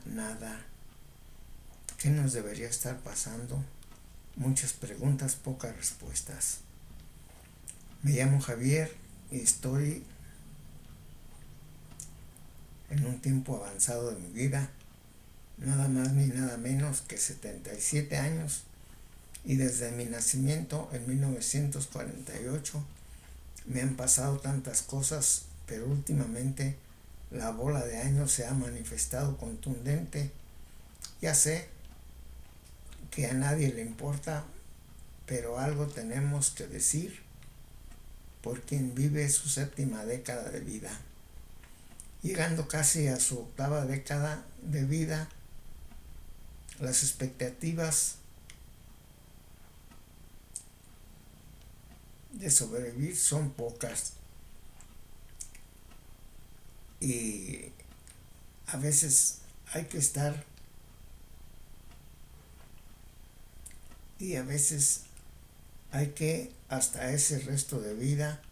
nada. ¿Qué nos debería estar pasando? Muchas preguntas, pocas respuestas. Me llamo Javier y estoy en un tiempo avanzado de mi vida, nada más ni nada menos que 77 años, y desde mi nacimiento en 1948 me han pasado tantas cosas, pero últimamente la bola de años se ha manifestado contundente. Ya sé que a nadie le importa, pero algo tenemos que decir por quien vive su séptima década de vida. Llegando casi a su octava década de vida, las expectativas de sobrevivir son pocas y a veces hay que estar y a veces hay que hasta ese resto de vida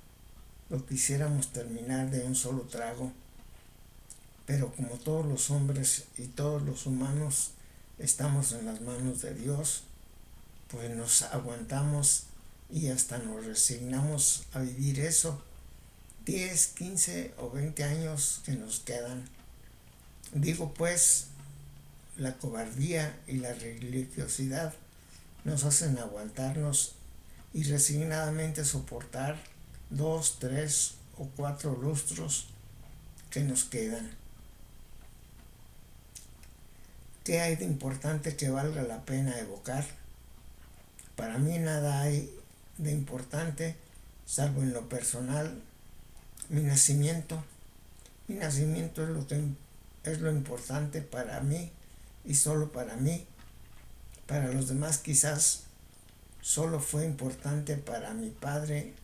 lo quisiéramos terminar de un solo trago, pero como todos los hombres y todos los humanos estamos en las manos de Dios, pues nos aguantamos y hasta nos resignamos a vivir eso 10, 15 o 20 años que nos quedan. Digo pues, la cobardía y la religiosidad nos hacen aguantarnos y resignadamente soportar 2, 3 o 4 lustros que nos quedan. ¿Qué hay de importante que valga la pena evocar? Para mí nada hay de importante, salvo en lo personal, mi nacimiento. Mi nacimiento es lo importante para mí y solo para mí. Para los demás quizás solo fue importante para mi padre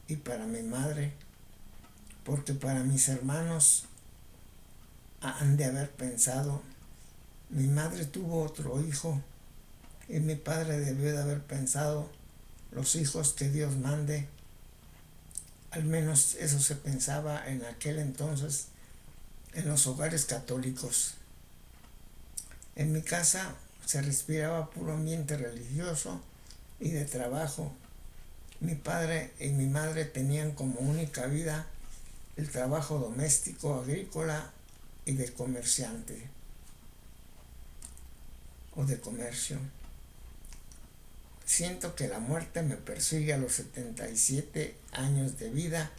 y para mi madre, porque para mis hermanos han de haber pensado, mi madre tuvo otro hijo y mi padre debió de haber pensado, los hijos que Dios mande. Al menos eso se pensaba en aquel entonces en los hogares católicos. En mi casa se respiraba puro ambiente religioso y de trabajo. Mi padre y mi madre tenían como única vida el trabajo doméstico, agrícola y de comerciante o de comercio. Siento que la muerte me persigue a los 77 años de vida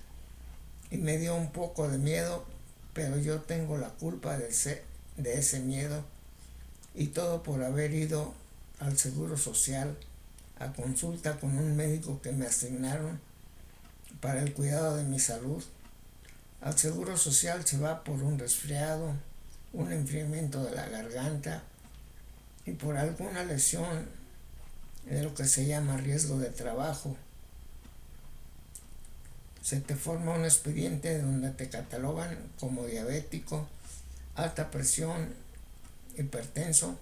y me dio un poco de miedo, pero yo tengo la culpa de ese miedo, y todo por haber ido al Seguro Social a consulta con un médico que me asignaron para el cuidado de mi salud. Al Seguro Social se va por un resfriado, un enfriamiento de la garganta y por alguna lesión de lo que se llama riesgo de trabajo. Se te forma un expediente donde te catalogan como diabético, alta presión, hipertenso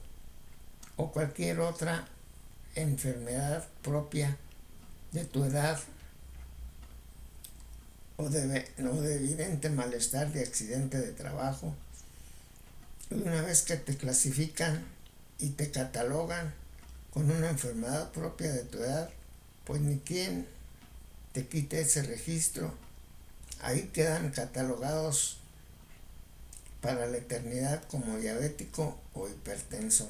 o cualquier otra enfermedad propia de tu edad o de evidente malestar de accidente de trabajo. Y una vez que te clasifican y te catalogan con una enfermedad propia de tu edad, pues ni quien te quite ese registro. Ahí quedan catalogados para la eternidad como diabético o hipertenso.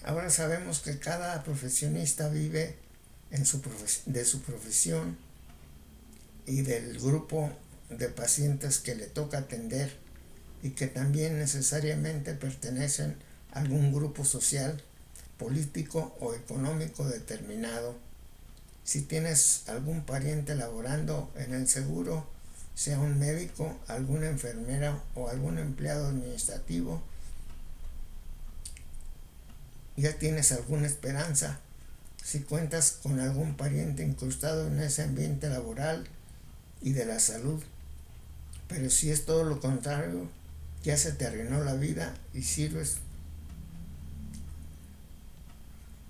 Ahora sabemos que cada profesionista vive de su profesión y del grupo de pacientes que le toca atender y que también necesariamente pertenecen a algún grupo social, político o económico determinado. Si tienes algún pariente laborando en el seguro, sea un médico, alguna enfermera o algún empleado administrativo, ya tienes alguna esperanza. Si cuentas con algún pariente incrustado en ese ambiente laboral y de la salud, pero si es todo lo contrario, ya se te arruinó la vida y sirves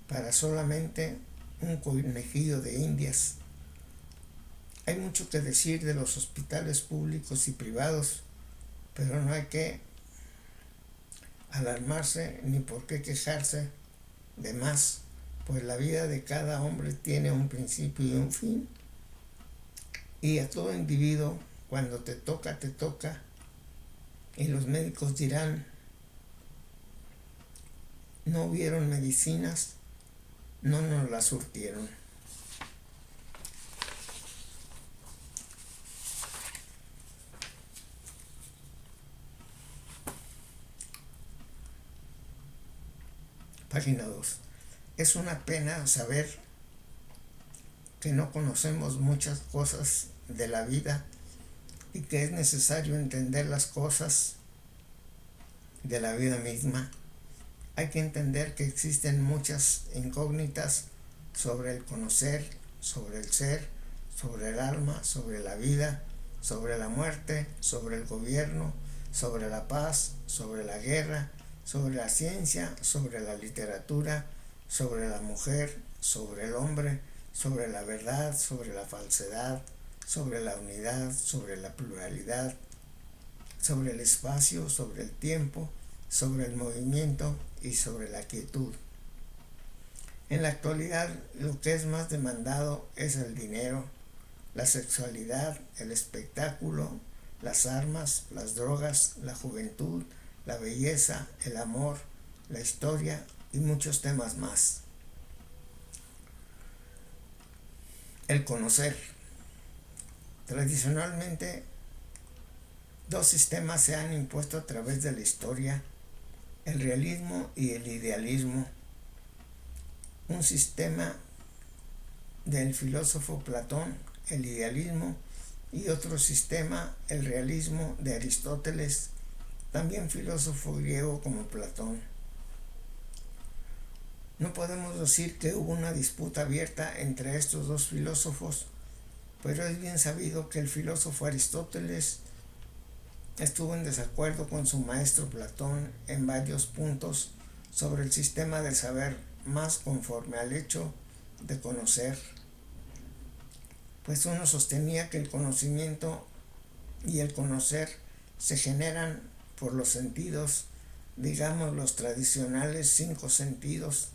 para solamente un conejillo de indias. Hay mucho que decir de los hospitales públicos y privados, pero no hay que alarmarse ni por qué quejarse de más, pues la vida de cada hombre tiene un principio y un fin, y a todo individuo cuando te toca, y los médicos dirán, no hubieron medicinas, no nos las surtieron. Página 2. Es una pena saber que no conocemos muchas cosas de la vida y que es necesario entender las cosas de la vida misma. Hay que entender que existen muchas incógnitas sobre el conocer, sobre el ser, sobre el alma, sobre la vida, sobre la muerte, sobre el gobierno, sobre la paz, sobre la guerra, sobre la ciencia, sobre la literatura, sobre la mujer, sobre el hombre, sobre la verdad, sobre la falsedad, sobre la unidad, sobre la pluralidad, sobre el espacio, sobre el tiempo, sobre el movimiento y sobre la quietud. En la actualidad, lo que es más demandado es el dinero, la sexualidad, el espectáculo, las armas, las drogas, la juventud, la belleza, el amor, la historia y muchos temas más. El conocer. Tradicionalmente, dos sistemas se han impuesto a través de la historia, el realismo y el idealismo. Un sistema del filósofo Platón, el idealismo, y otro sistema, el realismo, de Aristóteles, también filósofo griego como Platón. No podemos decir que hubo una disputa abierta entre estos dos filósofos, pero es bien sabido que el filósofo Aristóteles estuvo en desacuerdo con su maestro Platón en varios puntos sobre el sistema del saber más conforme al hecho de conocer, pues uno sostenía que el conocimiento y el conocer se generan por los sentidos, digamos los tradicionales 5 sentidos,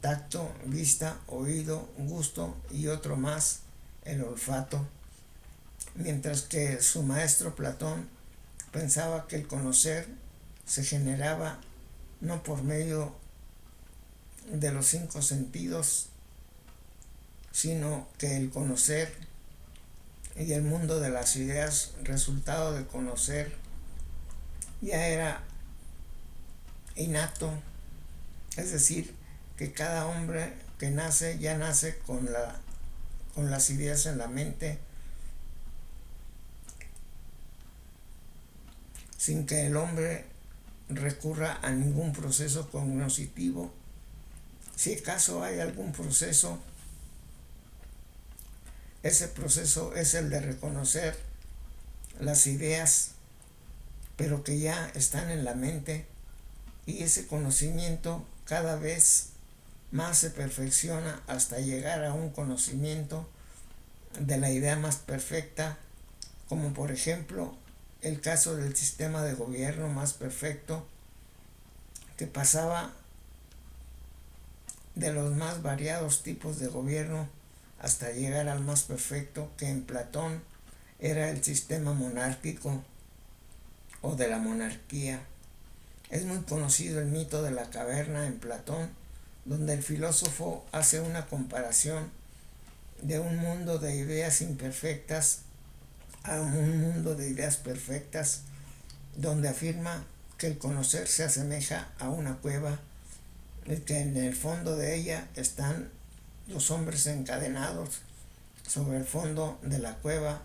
tacto, vista, oído, gusto y otro más, el olfato, mientras que su maestro Platón pensaba que el conocer se generaba no por medio de los 5 sentidos, sino que el conocer y el mundo de las ideas, resultado de conocer, ya era innato, es decir, que cada hombre que nace ya nace con las ideas en la mente, sin que el hombre recurra a ningún proceso cognoscitivo. Si acaso hay algún proceso, ese proceso es el de reconocer las ideas, pero que ya están en la mente, y ese conocimiento cada vez más se perfecciona hasta llegar a un conocimiento de la idea más perfecta, como por ejemplo el caso del sistema de gobierno más perfecto, que pasaba de los más variados tipos de gobierno hasta llegar al más perfecto, que en Platón era el sistema monárquico o de la monarquía. Es muy conocido el mito de la caverna en Platón, donde el filósofo hace una comparación de un mundo de ideas imperfectas a un mundo de ideas perfectas, donde afirma que el conocer se asemeja a una cueva y que en el fondo de ella están los hombres encadenados. Sobre el fondo de la cueva,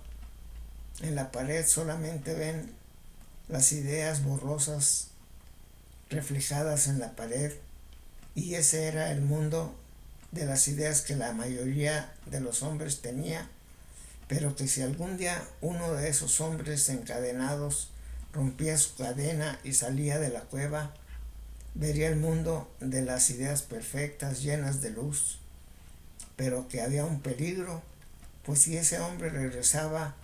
en la pared, solamente ven las ideas borrosas reflejadas en la pared, y ese era el mundo de las ideas que la mayoría de los hombres tenía, pero que si algún día uno de esos hombres encadenados rompía su cadena y salía de la cueva, vería el mundo de las ideas perfectas, llenas de luz, pero que había un peligro, pues si ese hombre regresaba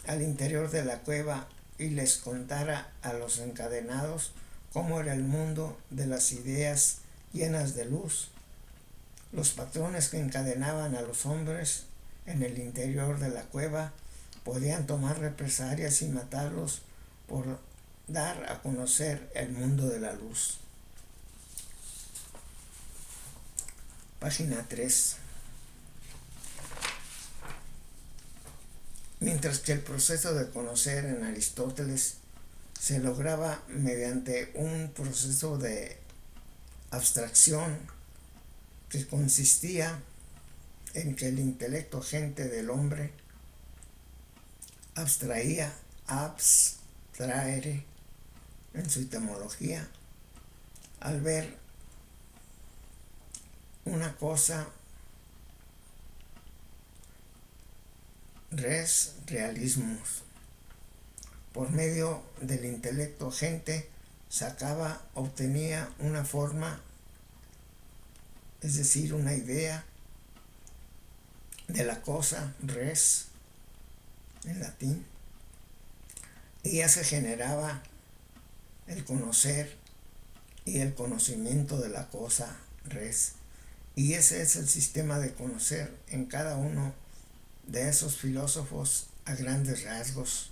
al interior de la cueva y les contara a los encadenados cómo era el mundo de las ideas llenas de luz, los patrones que encadenaban a los hombres en el interior de la cueva podían tomar represalias y matarlos por dar a conocer el mundo de la luz. Página 3. Mientras que el proceso de conocer en Aristóteles se lograba mediante un proceso de abstracción que consistía en que el intelecto agente del hombre abstraía, abstraere en su etimología, al ver una cosa, res realismus. Por medio del intelecto agente obtenía una forma, es decir, una idea de la cosa, res, en latín, y ya se generaba el conocer y el conocimiento de la cosa, res. Y ese es el sistema de conocer en cada uno de esos filósofos a grandes rasgos.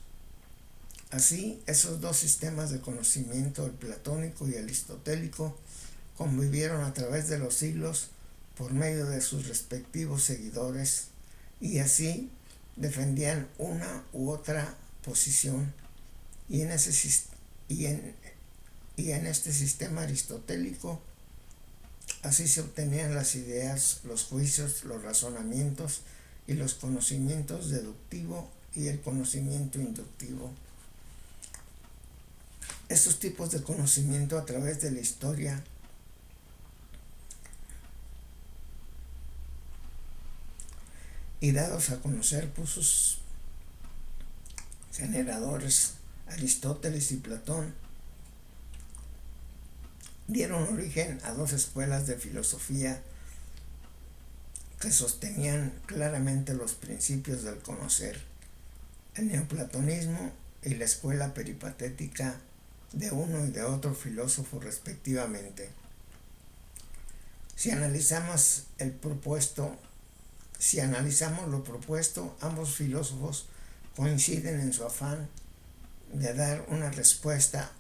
Así, esos dos sistemas de conocimiento, el platónico y el aristotélico, convivieron a través de los siglos por medio de sus respectivos seguidores y así defendían una u otra posición. Y en este sistema aristotélico así se obtenían las ideas, los juicios, los razonamientos y los conocimientos deductivo y el conocimiento inductivo. Estos tipos de conocimiento a través de la historia y dados a conocer por sus generadores, Aristóteles y Platón, dieron origen a dos escuelas de filosofía que sostenían claramente los principios del conocer: el neoplatonismo y la escuela peripatética de uno y de otro filósofo respectivamente. Si analizamos lo propuesto, ambos filósofos coinciden en su afán de dar una respuesta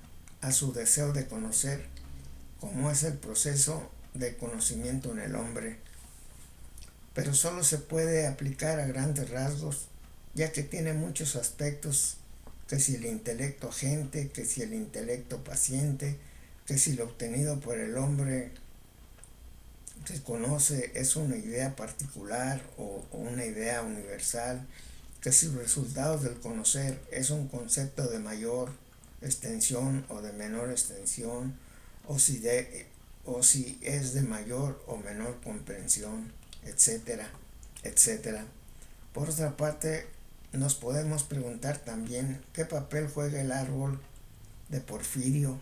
a su deseo de conocer, como es el proceso de conocimiento en el hombre, pero solo se puede aplicar a grandes rasgos, ya que tiene muchos aspectos, que si el intelecto agente, que si el intelecto paciente, que si lo obtenido por el hombre que conoce es una idea particular o una idea universal, que si los resultados del conocer es un concepto de mayor extensión o de menor extensión, o si es de mayor o menor comprensión, etcétera, etcétera. Por otra parte, nos podemos preguntar también qué papel juega el árbol de Porfirio.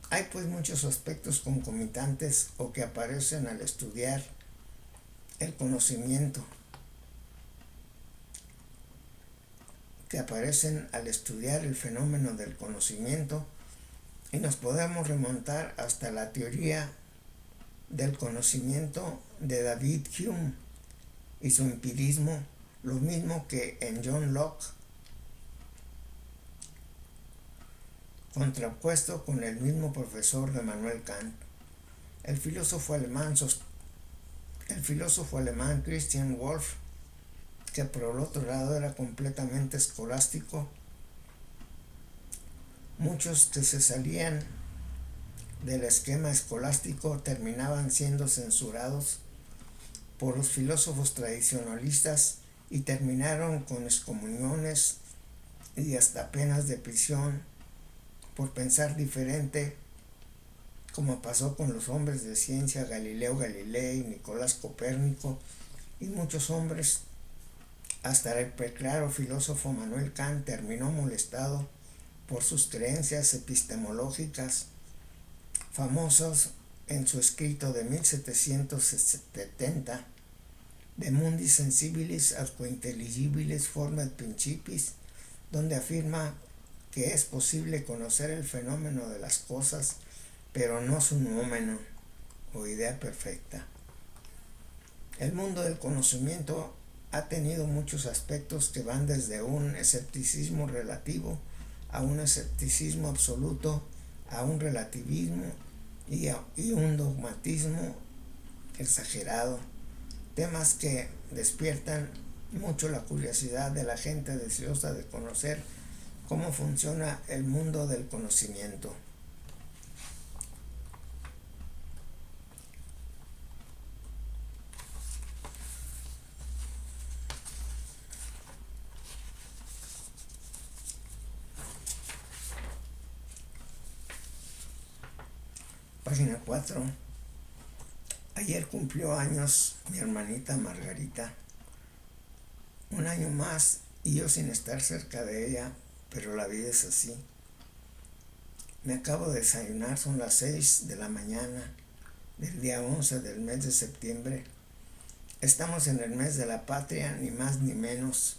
Hay pues muchos aspectos concomitantes o que aparecen al estudiar el conocimiento, que aparecen al estudiar el fenómeno del conocimiento, y nos podemos remontar hasta la teoría del conocimiento de David Hume y su empirismo, lo mismo que en John Locke, contrapuesto con el mismo profesor de Immanuel Kant. El filósofo alemán Christian Wolff, que por el otro lado era completamente escolástico, muchos que se salían del esquema escolástico terminaban siendo censurados por los filósofos tradicionalistas y terminaron con excomuniones y hasta penas de prisión por pensar diferente, como pasó con los hombres de ciencia Galileo Galilei, Nicolás Copérnico y muchos hombres. Hasta el preclaro filósofo Immanuel Kant terminó molestado por sus creencias epistemológicas, famosos en su escrito de 1770, De mundi sensibilis atque intelligibilis forma et principis, donde afirma que es posible conocer el fenómeno de las cosas, pero no su nómeno o idea perfecta. El mundo del conocimiento ha tenido muchos aspectos que van desde un escepticismo relativo a un escepticismo absoluto, a un relativismo y un dogmatismo exagerado, temas que despiertan mucho la curiosidad de la gente deseosa de conocer cómo funciona el mundo del conocimiento. Página 4. Ayer cumplió años mi hermanita Margarita. Un año más y yo sin estar cerca de ella, pero la vida es así. Me acabo de desayunar, son las 6 de la mañana del día 11 del mes de septiembre. Estamos en el mes de la patria, ni más ni menos.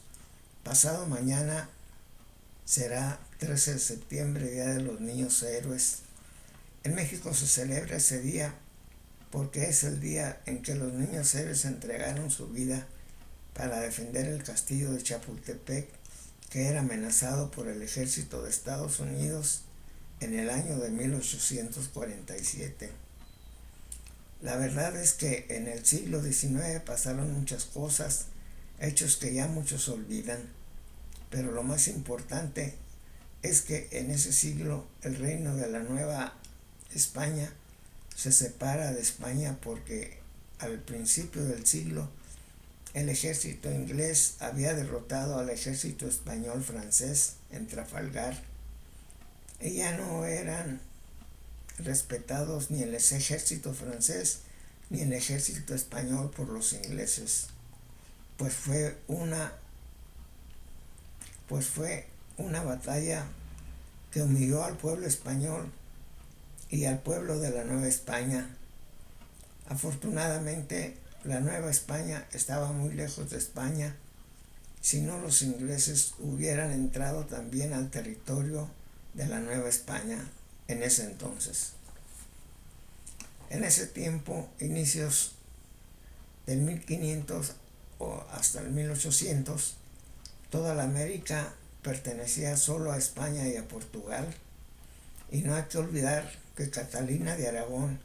Pasado mañana será 13 de septiembre, Día de los Niños Héroes. En México se celebra ese día porque es el día en que los niños héroes entregaron su vida para defender el castillo de Chapultepec, que era amenazado por el ejército de Estados Unidos en el año de 1847. La verdad es que en el siglo XIX pasaron muchas cosas, hechos que ya muchos olvidan, pero lo más importante es que en ese siglo el reino de la Nueva España se separa de España porque al principio del siglo el ejército inglés había derrotado al ejército español francés en Trafalgar y ya no eran respetados ni el ejército francés ni el ejército español por los ingleses, pues fue una batalla que humilló al pueblo español y al pueblo de la Nueva España. Afortunadamente, la Nueva España estaba muy lejos de España, si no los ingleses hubieran entrado también al territorio de la Nueva España en ese entonces. En ese tiempo, inicios del 1500 o hasta el 1800, toda la América pertenecía solo a España y a Portugal, y no hay que olvidar que Catalina de Aragón,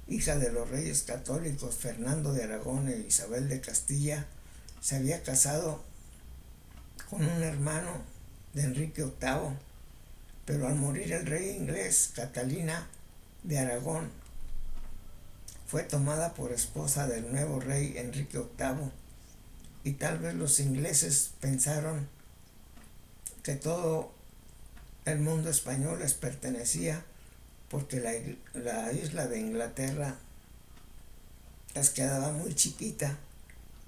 hija de los reyes católicos Fernando de Aragón e Isabel de Castilla, se había casado con un hermano de Enrique VIII, pero al morir el rey inglés, Catalina de Aragón fue tomada por esposa del nuevo rey Enrique VIII, y tal vez los ingleses pensaron que todo el mundo español les pertenecía porque la isla de Inglaterra les quedaba muy chiquita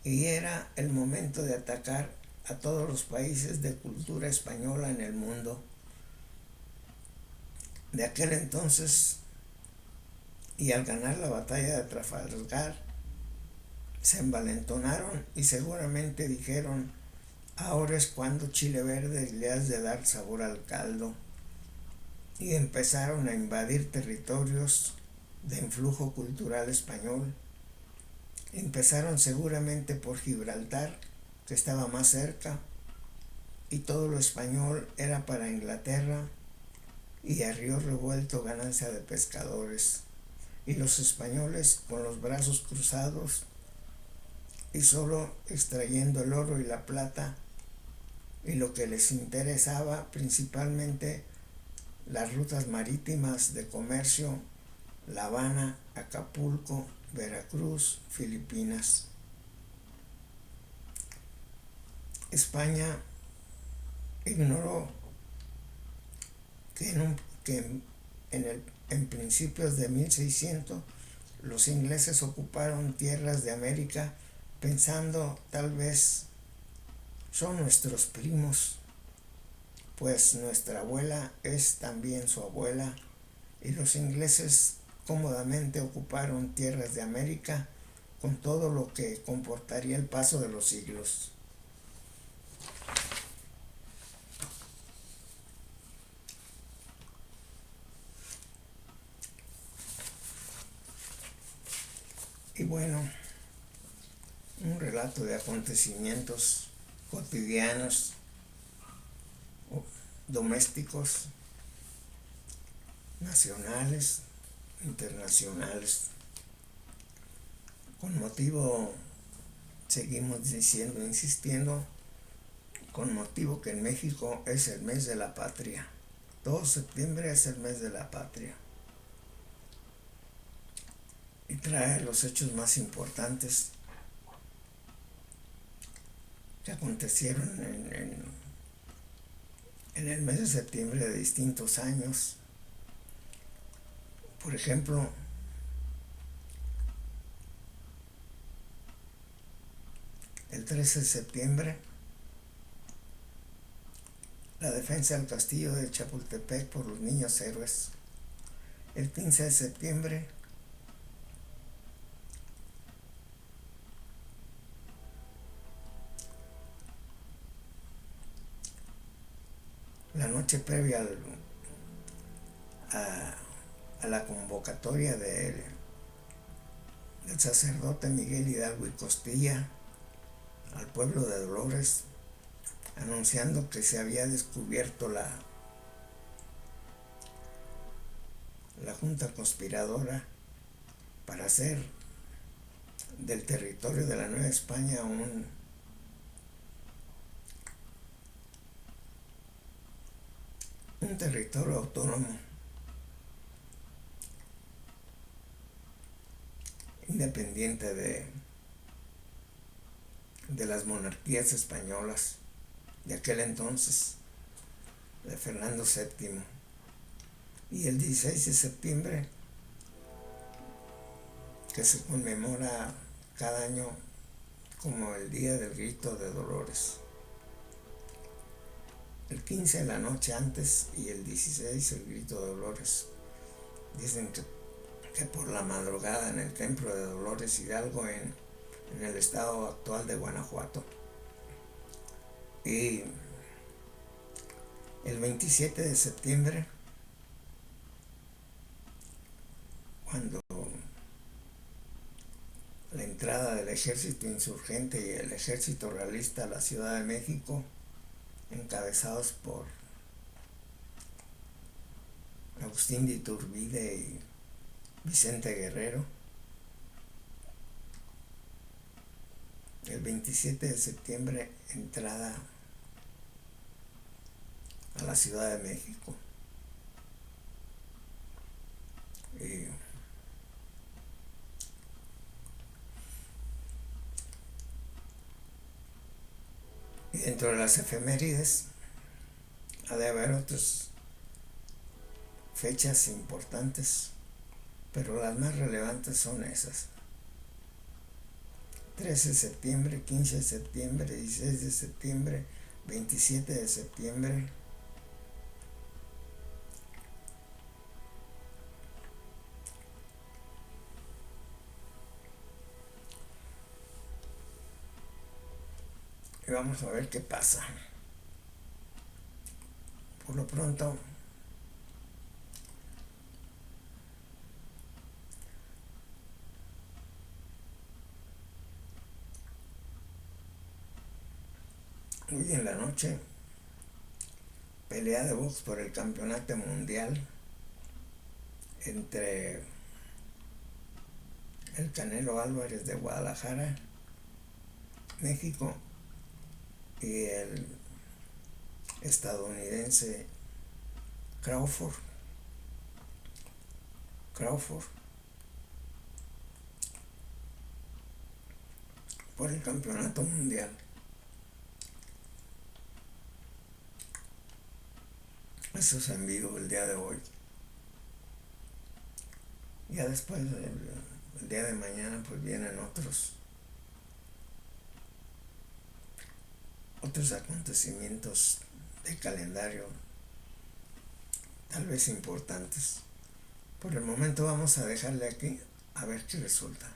y era el momento de atacar a todos los países de cultura española en el mundo. De aquel entonces, y al ganar la batalla de Trafalgar, se envalentonaron y seguramente dijeron: ahora es cuando chile verde le has de dar sabor al caldo. Y empezaron a invadir territorios de influjo cultural español. Empezaron seguramente por Gibraltar, que estaba más cerca, y todo lo español era para Inglaterra, y a río revuelto ganancia de pescadores, y los españoles con los brazos cruzados y solo extrayendo el oro y la plata, y lo que les interesaba principalmente las rutas marítimas de comercio: La Habana, Acapulco, Veracruz, Filipinas. España ignoró que en principios de 1600 los ingleses ocuparon tierras de América pensando tal vez son nuestros primos, pues nuestra abuela es también su abuela, y los ingleses cómodamente ocuparon tierras de América con todo lo que comportaría el paso de los siglos. bueno, un relato de acontecimientos cotidianos, domésticos, nacionales, internacionales. Con motivo, seguimos diciendo, insistiendo, con motivo que en México es el mes de la patria. Todo septiembre es el mes de la patria. Y trae los hechos más importantes que acontecieron en el mes de septiembre de distintos años. Por ejemplo, el 13 de septiembre, la defensa del castillo de Chapultepec por los niños héroes. El 15 de septiembre, la noche previa a la convocatoria del sacerdote Miguel Hidalgo y Costilla al pueblo de Dolores, anunciando que se había descubierto la junta conspiradora para hacer del territorio de la Nueva España un territorio autónomo, independiente de las monarquías españolas de aquel entonces, de Fernando VII. Y el 16 de septiembre, que se conmemora cada año como el Día del Grito de Dolores. El 15 la noche antes y el 16 el Grito de Dolores. Dicen que por la madrugada en el templo de Dolores Hidalgo en el estado actual de Guanajuato. Y el 27 de septiembre, cuando la entrada del ejército insurgente y el ejército realista a la Ciudad de México, encabezados por Agustín de Iturbide y Vicente Guerrero, el 27 de septiembre, entrada a la Ciudad de México. Y dentro de las efemérides ha de haber otras fechas importantes, pero las más relevantes son esas: 13 de septiembre, 15 de septiembre, 16 de septiembre, 27 de septiembre. Y vamos a ver qué pasa. Por lo pronto, hoy en la noche, pelea de box por el campeonato mundial entre el Canelo Álvarez de Guadalajara, México, y el estadounidense Crawford por el campeonato mundial. Eso es en vivo el día de hoy. Ya después, el día de mañana, pues vienen otros acontecimientos de calendario, tal vez importantes. Por el momento vamos a dejarle aquí a ver qué resulta.